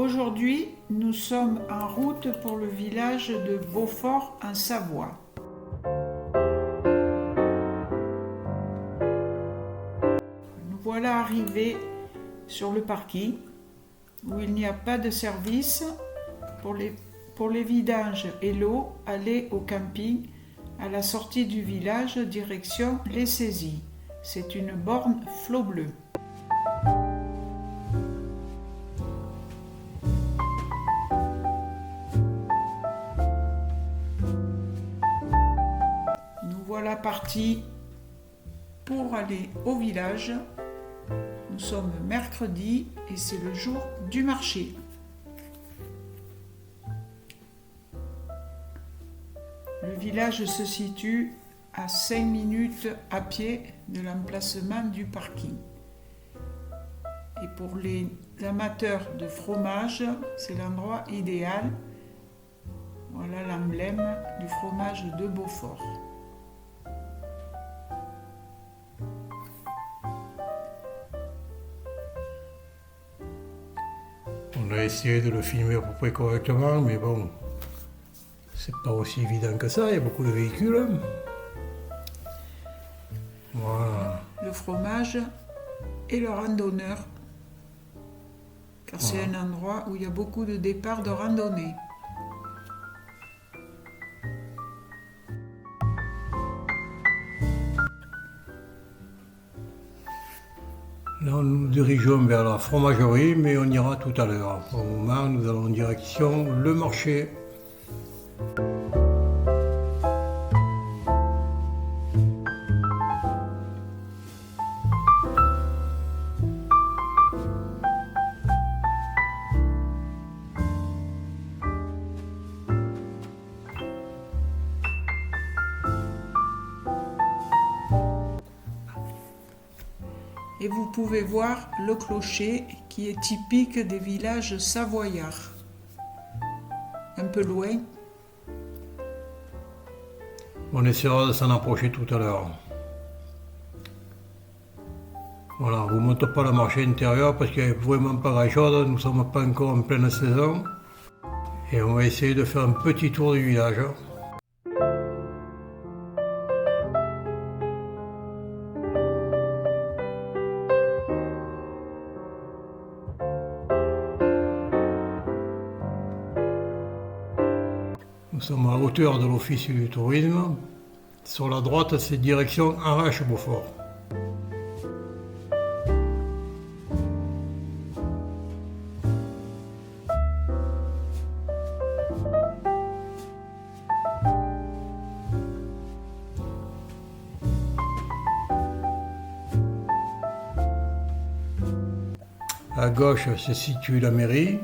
Aujourd'hui, nous sommes en route pour le village de Beaufort en Savoie. Nous voilà arrivés sur le parking où il n'y a pas de service pour les vidanges et l'eau. Allez au camping à la sortie du village direction Les Saisies. C'est une borne flot bleu. Nous voilà partis pour aller au village. Nous sommes mercredi et c'est le jour du marché. Le village se situe à 5 minutes à pied de l'emplacement du parking. Et pour les amateurs de fromage, c'est l'endroit idéal. Voilà l'emblème du fromage de Beaufort. On a essayé de le filmer à peu près correctement, mais bon, c'est pas aussi évident que ça, il y a beaucoup de véhicules. Voilà. Le fromage et le randonneur, car c'est un endroit où il y a beaucoup de départs de randonnée. Là, nous nous dirigeons vers la fromagerie, mais on ira tout à l'heure. Pour le moment, nous allons en direction le marché. Et vous pouvez voir le clocher qui est typique des villages savoyards. Un peu loin. On essaiera de s'en approcher tout à l'heure. Voilà, on ne vous montre pas le marché intérieur parce qu'il n'y a vraiment pas grand-chose, nous ne sommes pas encore en pleine saison. Et on va essayer de faire un petit tour du village. Nous sommes à la hauteur de l'office du tourisme. Sur la droite, c'est direction Arrache-Beaufort. À gauche se situe la mairie.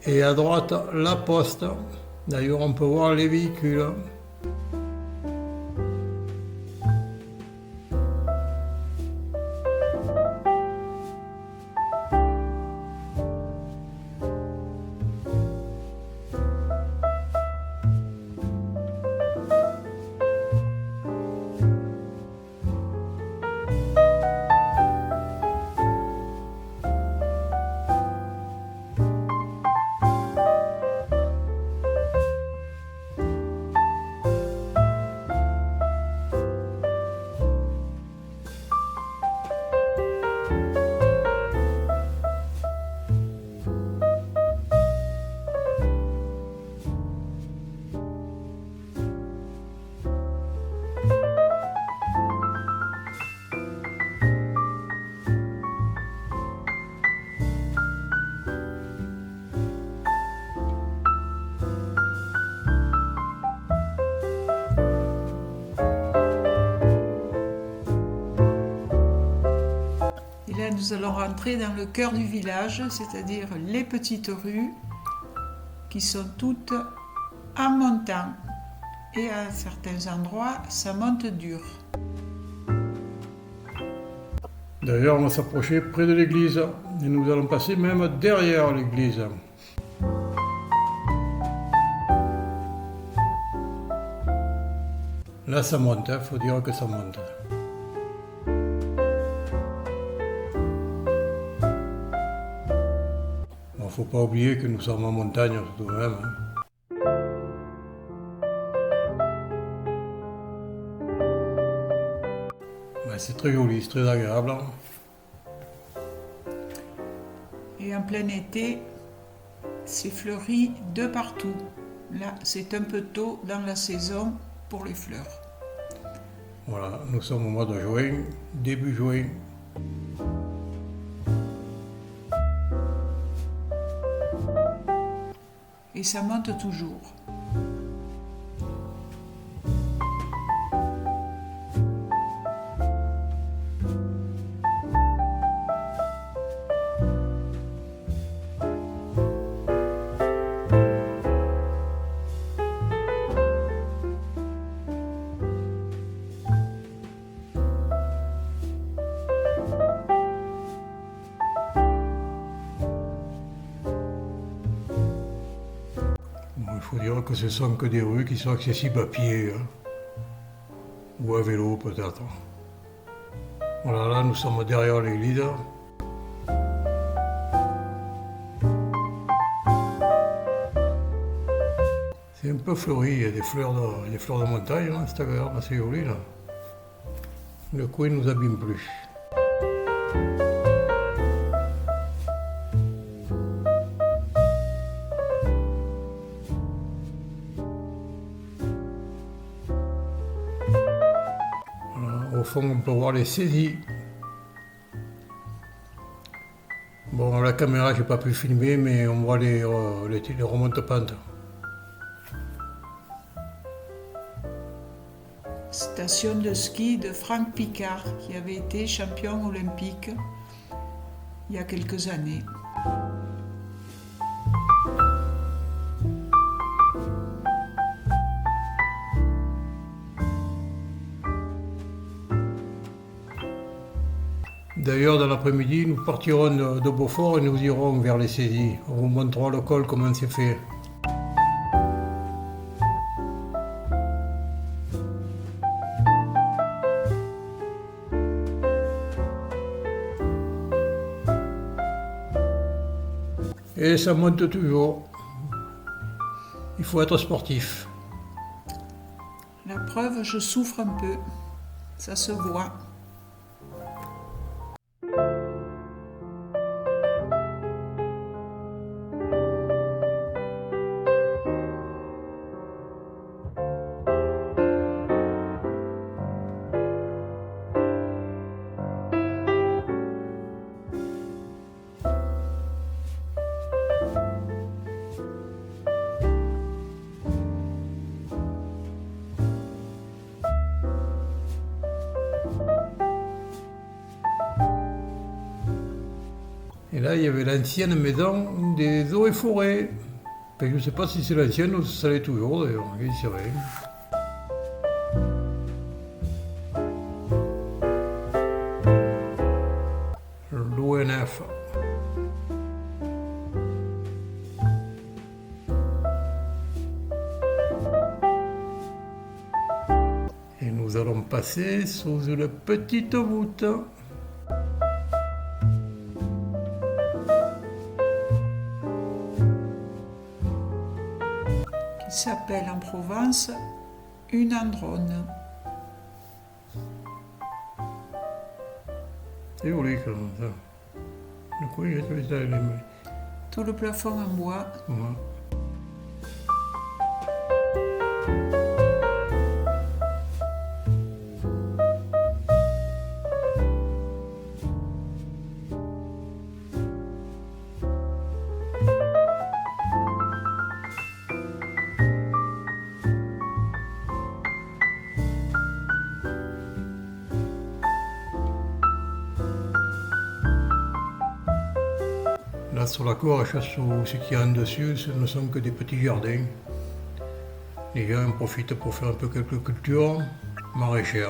Et à droite, la poste. D'ailleurs, on peut voir les véhicules. Et là, nous allons rentrer dans le cœur du village, c'est-à-dire les petites rues qui sont toutes en montant. Et à certains endroits, ça monte dur. D'ailleurs, on va s'approcher près de l'église. Et nous allons passer même derrière l'église. Là, ça monte, faut dire que ça monte. faut pas oublier que nous sommes en montagne tout de même. Hein. Ben, c'est très joli, c'est très agréable. Hein. Et en plein été, c'est fleuri de partout. Là, c'est un peu tôt dans la saison pour les fleurs. Voilà, nous sommes au mois de juin, début juin. Et ça monte toujours. Bon, il faut dire que ce sont que des rues qui sont accessibles à pied, hein. Ou à vélo peut-être. Voilà, là nous sommes derrière l'église. C'est un peu fleuri, il y a des fleurs de montagne, hein, c'est agréable, c'est joli là. Le coin ne nous abîme plus. Voilà, au fond on peut voir les saisies. Bon, la caméra j'ai pas pu filmer, mais on voit les remonte-pentes. Station de ski de Franck Picard, qui avait été champion olympique il y a quelques années. D'ailleurs, dans l'après-midi, nous partirons de Beaufort et nous irons vers les saisies. On vous montrera le col, comment c'est fait. Et ça monte toujours. Il faut être sportif. La preuve, je souffre un peu. Ça se voit. Et là, il y avait l'ancienne maison des eaux et forêts. Je ne sais pas si c'est l'ancienne ou si ça l'est toujours d'ailleurs, oui, c'est vrai. L'ONF. Et nous allons passer sous une petite voûte. Qui s'appelle en Provence une androne. C'est joli comme ça. Du coup, j'ai trouvé ça les mains. Tout le plafond en bois. Ouais. Là, sur la gauche, sous ce qu'il y a en dessus, ce ne sont que des petits jardins. Les gens en profitent pour faire un peu quelques cultures maraîchères.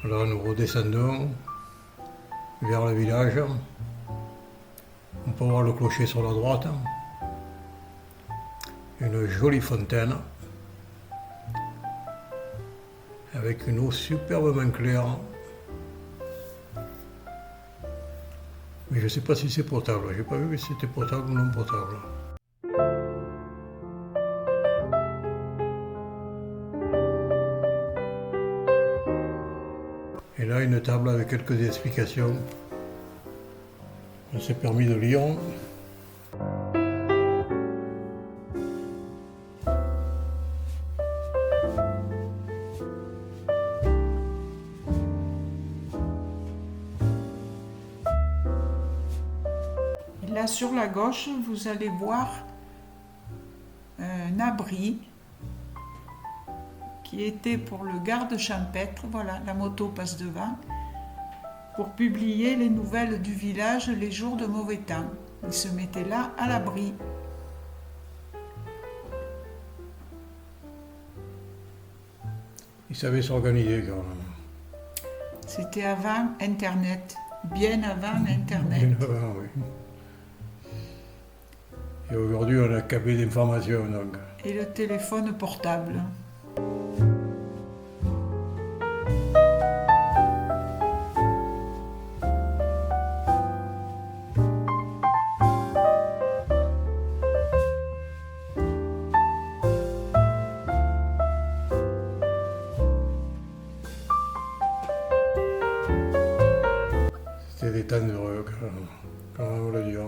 Là, nous redescendons vers le village. On peut voir le clocher sur la droite. Une jolie fontaine. avec une eau superbement claire. Mais je ne sais pas si c'est potable. Je n'ai pas vu si c'était potable ou non potable. Et là, une table avec quelques explications. On s'est permis de lire. Là sur la gauche, vous allez voir un abri qui était pour le garde champêtre. Voilà, la moto passe devant. Pour publier les nouvelles du village les jours de mauvais temps. Il se mettait là à l'abri. Il savait s'organiser quand même. C'était avant Internet, bien avant Internet. Bien avant, oui. Et aujourd'hui, on a câblé d'informations, donc. Et le téléphone portable. C'était des temps heureux, quand même le dire.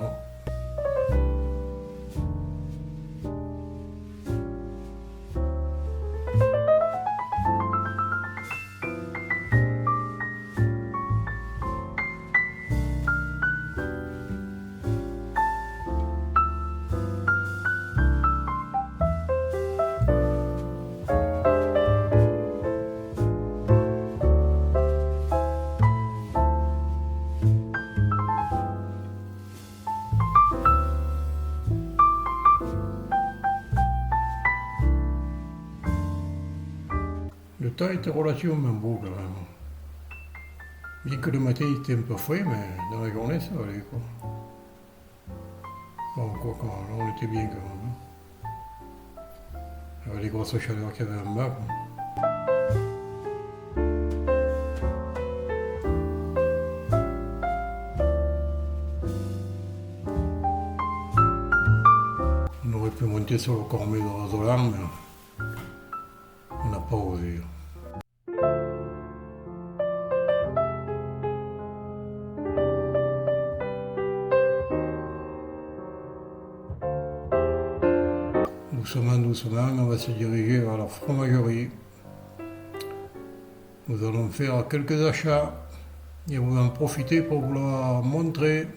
Le temps était relativement beau quand même. Bien que le matin il était un peu frais, mais dans la journée ça allait quoi. Bon, quoi quand là, on était bien quand même. Avec les grosses chaleurs qu'il y avait en bas. Quoi. On aurait pu monter sur le cormet de Razolan, mais on n'a pas osé. Doucement, doucement, on va se diriger vers la fromagerie. Nous allons faire quelques achats et on va en profiter pour vous la montrer.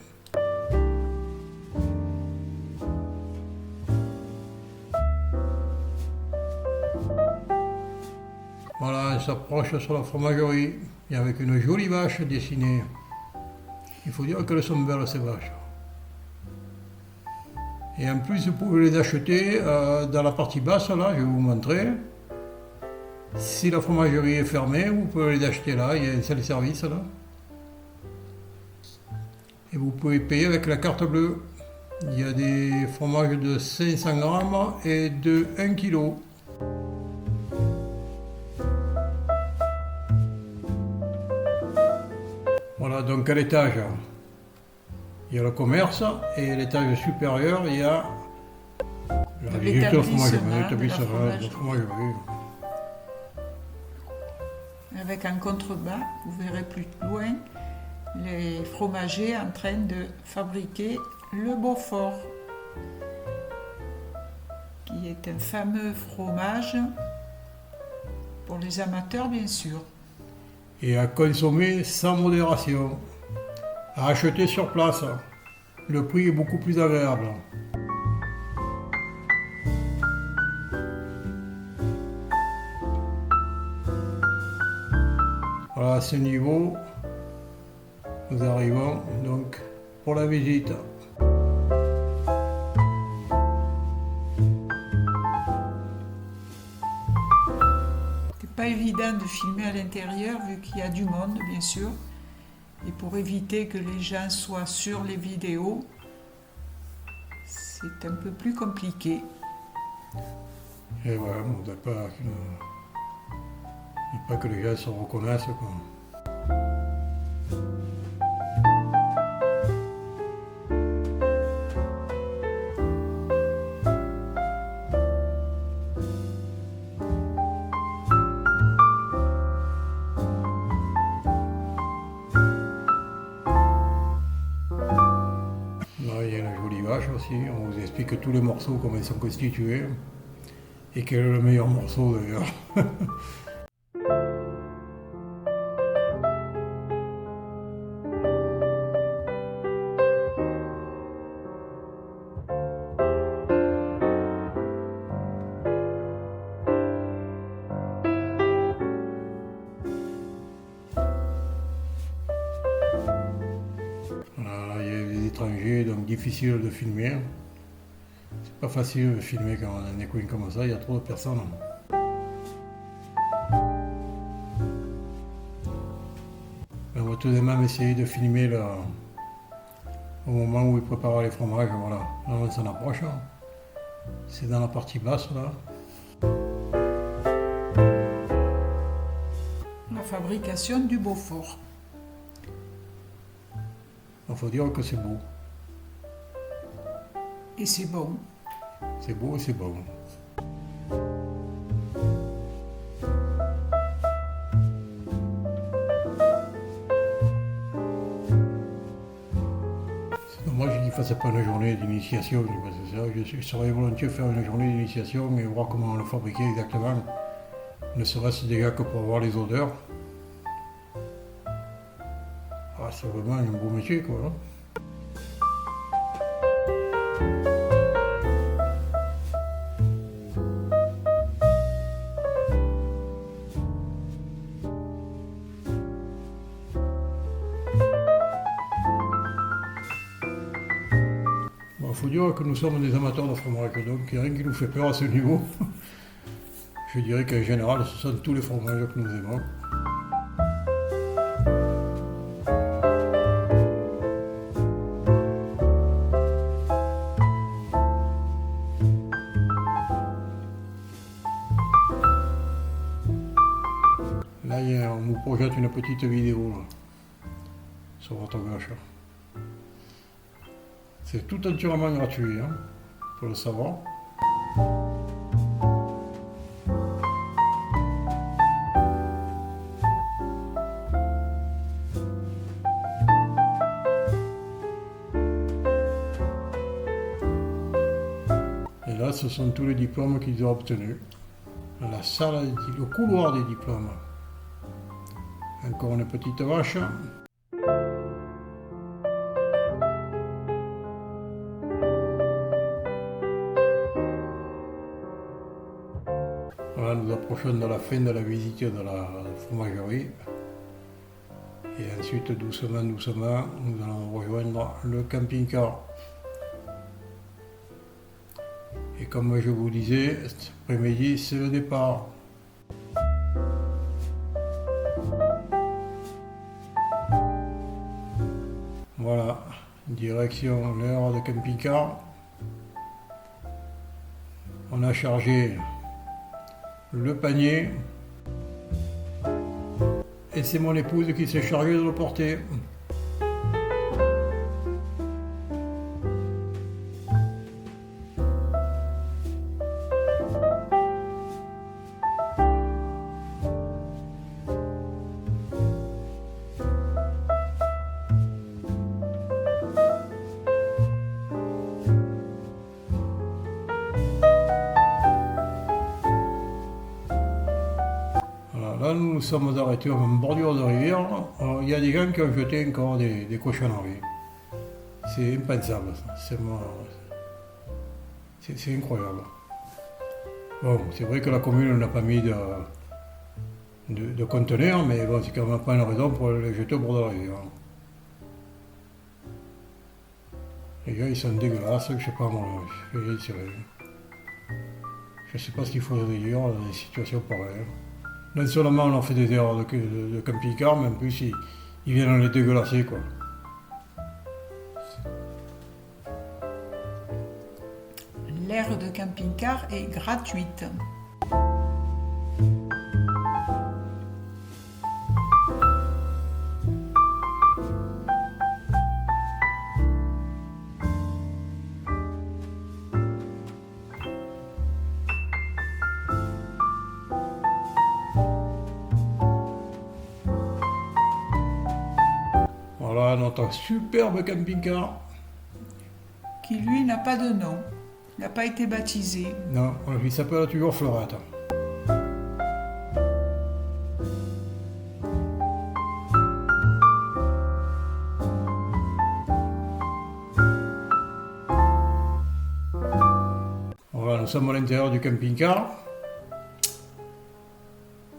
Voilà, on s'approche sur la fromagerie et avec une jolie vache dessinée. Il faut dire qu'elles sont belles ces vaches. Et en plus, vous pouvez les acheter dans la partie basse, là, je vais vous montrer. Si la fromagerie est fermée, vous pouvez les acheter là, il y a un self-service là. Et vous pouvez payer avec la carte bleue. Il y a des fromages de 500 grammes et de 1 kg. Voilà, donc à l'étage, il y a le commerce et à l'étage supérieur, il y a l'établissement de fromagerie. Avec un contrebas, vous verrez plus loin les fromagers en train de fabriquer le Beaufort, qui est un fameux fromage pour les amateurs bien sûr. Et à consommer sans modération, à acheter sur place. Le prix est beaucoup plus agréable. Voilà, à ce niveau, nous arrivons donc pour la visite. C'est pas évident de filmer à l'intérieur vu qu'il y a du monde bien sûr. Et pour éviter que les gens soient sur les vidéos, c'est un peu plus compliqué. Et voilà, on n'a pas Pas que les gens se reconnaissent, quoi. Là, il y a la jolie vache aussi. On vous explique tous les morceaux, comment ils sont constitués. Et quel est le meilleur morceau d'ailleurs. Voilà, il y a des étrangers, donc difficile de filmer. C'est pas facile de filmer quand on a des coins comme ça, il y a trop de personnes. On va tout de même essayer de filmer là, au moment où ils préparent les fromages. Voilà, là on s'en approche. C'est dans la partie basse là. La fabrication du Beaufort. Il faut dire que c'est beau. Et c'est bon. C'est beau et c'est bon. C'est dommage qu'ils ne fassent pas une journée d'initiation. Parce que ça, je saurais volontiers faire une journée d'initiation et voir comment on le fabriquait exactement. Ne serait-ce déjà que pour voir les odeurs. Ah, c'est vraiment un beau métier, quoi. Hein. Bon, faut dire que nous sommes des amateurs de fromage, donc il n'y a rien qui nous fait peur à ce niveau. Je dirais qu'en général, ce sont tous les fromages que nous aimons. Là, on nous projette une petite vidéo là, sur votre gauche. C'est tout entièrement gratuit, hein, pour le savoir. Et là, ce sont tous les diplômes qu'ils ont obtenus. La salle, le couloir des diplômes. Encore une petite vache. Voilà, nous approchons de la fin de la visite de la fromagerie. Et ensuite, doucement, doucement, nous allons rejoindre le camping-car. Et comme je vous disais, cet après-midi, c'est le départ. Voilà, direction l'heure de camping-car. On a chargé le panier. Et c'est mon épouse qui s'est chargée de le porter. Là, nous nous sommes arrêtés en bordure de rivière. Alors, il y a des gens qui ont jeté encore des cochonneries. C'est impensable, ça. C'est incroyable. Bon, c'est vrai que la commune n'a pas mis de conteneurs, mais bon, c'est quand même pas une raison pour les jeter au bord de la rivière. Les gens, ils sont dégueulasses, je sais pas moi, je sais pas ce qu'il faudrait dire dans des situations pareilles. Non seulement on en fait des erreurs de camping-car, mais en plus ils viennent les dégueulasser, quoi. L'aire de camping-car est gratuite. notre superbe camping-car. Qui lui n'a pas de nom, n'a pas été baptisé. Non, il s'appelle toujours Fleurette. Voilà, nous sommes à l'intérieur du camping-car.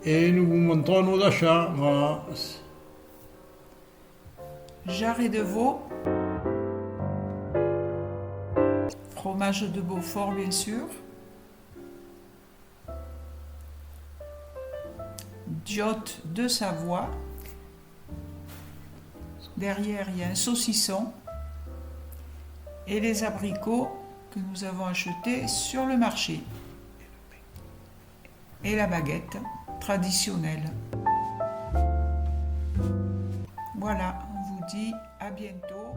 Et nous vous montrons nos achats. Voilà. Jarret de veau, fromage de Beaufort bien sûr, Diotte de Savoie, derrière il y a un saucisson et les abricots que nous avons achetés sur le marché et la baguette traditionnelle. Voilà, on vous dit à bientôt.